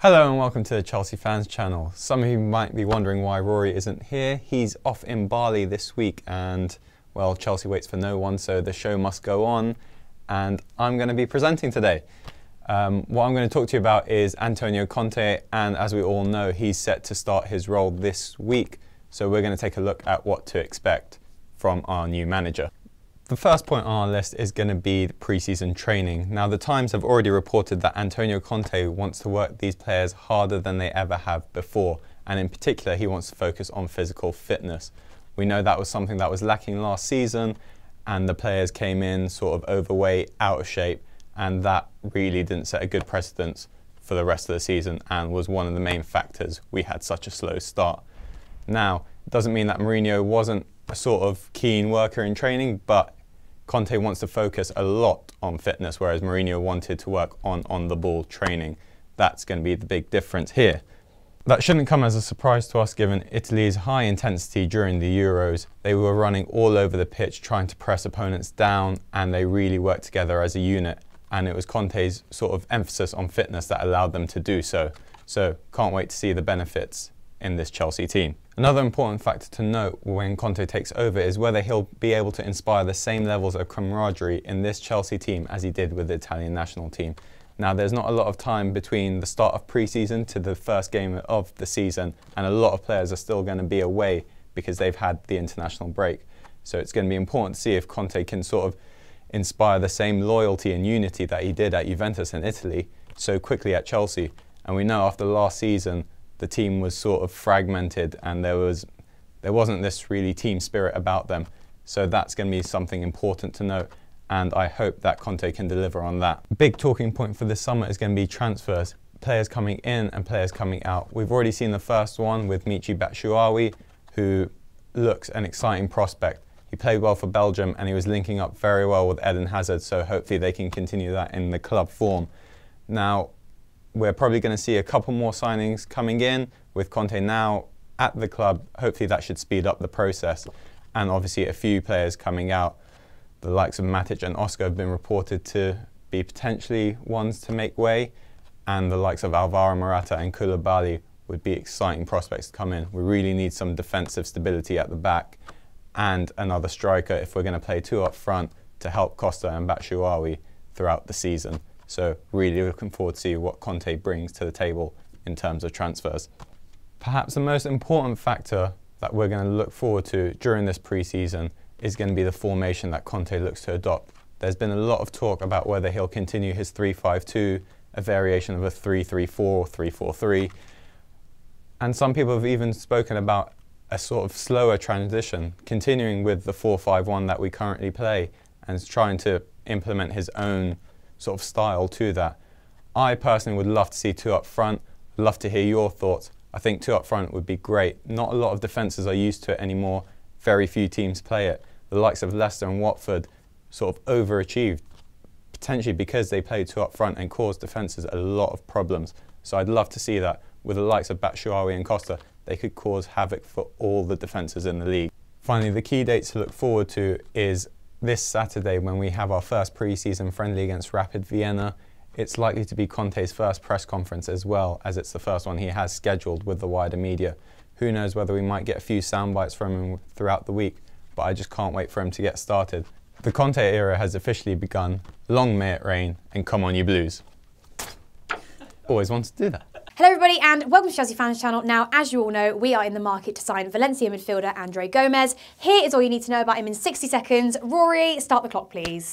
Hello and welcome to the Chelsea Fans Channel. Some of you might be wondering why Rory isn't here. He's off in Bali this week and, well, Chelsea waits for no one, so the show must go on. And I'm going to be presenting today. What I'm going to talk to you about is Antonio Conte, and as we all know, he's set to start his role this week. So we're going to take a look at what to expect from our new manager. The first point on our list is going to be the preseason training. Now, the Times have already reported that Antonio Conte wants to work these players harder than they ever have before, and in particular, he wants to focus on physical fitness. We know that was something that was lacking last season, and the players came in sort of overweight, out of shape, and that really didn't set a good precedence for the rest of the season and was one of the main factors we had such a slow start. Now, it doesn't mean that Mourinho wasn't a sort of keen worker in training, but Conte wants to focus a lot on fitness, whereas Mourinho wanted to work on the ball training. That's going to be the big difference here. That shouldn't come as a surprise to us given Italy's high intensity during the Euros. They were running all over the pitch trying to press opponents down, and they really worked together as a unit. And it was Conte's sort of emphasis on fitness that allowed them to do so. So can't wait to see the benefits in this Chelsea team. Another important factor to note when Conte takes over is whether he'll be able to inspire the same levels of camaraderie in this Chelsea team as he did with the Italian national team. Now, there's not a lot of time between the start of pre-season to the first game of the season, and a lot of players are still going to be away because they've had the international break. So it's going to be important to see if Conte can sort of inspire the same loyalty and unity that he did at Juventus and Italy so quickly at Chelsea. And we know after last season, the team was sort of fragmented and there wasn't this really team spirit about them. So that's going to be something important to note, and I hope that Conte can deliver on that. Big talking point for this summer is going to be transfers. Players coming in and players coming out. We've already seen the first one with Michy Batshuayi, who looks an exciting prospect. He played well for Belgium and he was linking up very well with Eden Hazard, so hopefully they can continue that in the club form. Now, we're probably going to see a couple more signings coming in with Conte now at the club. Hopefully that should speed up the process. And obviously a few players coming out. The likes of Matic and Oscar have been reported to be potentially ones to make way. And the likes of Alvaro Morata and Koulibaly would be exciting prospects to come in. We really need some defensive stability at the back and another striker if we're going to play two up front to help Costa and Batshuayi throughout the season. So really looking forward to see what Conte brings to the table in terms of transfers. Perhaps the most important factor that we're going to look forward to during this pre-season is going to be the formation that Conte looks to adopt. There's been a lot of talk about whether he'll continue his 3-5-2, a variation of a 3-3-4, 3-4-3. And some people have even spoken about a sort of slower transition, continuing with the 4-5-1 that we currently play and trying to implement his own sort of style to that. I personally would love to see two up front. I'd love to hear your thoughts. I think two up front would be great. Not a lot of defences are used to it anymore. Very few teams play it. The likes of Leicester and Watford sort of overachieved, potentially because they played two up front and caused defences a lot of problems. So I'd love to see that. With the likes of Batshuayi and Costa, they could cause havoc for all the defences in the league. Finally, the key dates to look forward to is this Saturday when we have our first pre-season friendly against Rapid Vienna. It's likely to be Conte's first press conference as well, as it's the first one he has scheduled with the wider media. Who knows whether we might get a few sound bites from him throughout the week, but I just can't wait for him to get started. The Conte era has officially begun. Long may it rain, and come on you Blues. Always wanted to do that. Hello everybody and welcome to Chelsea Fans Channel. Now, as you all know, we are in the market to sign Valencia midfielder Andre Gomes. Here is all you need to know about him in 60 seconds. Rory, start the clock please.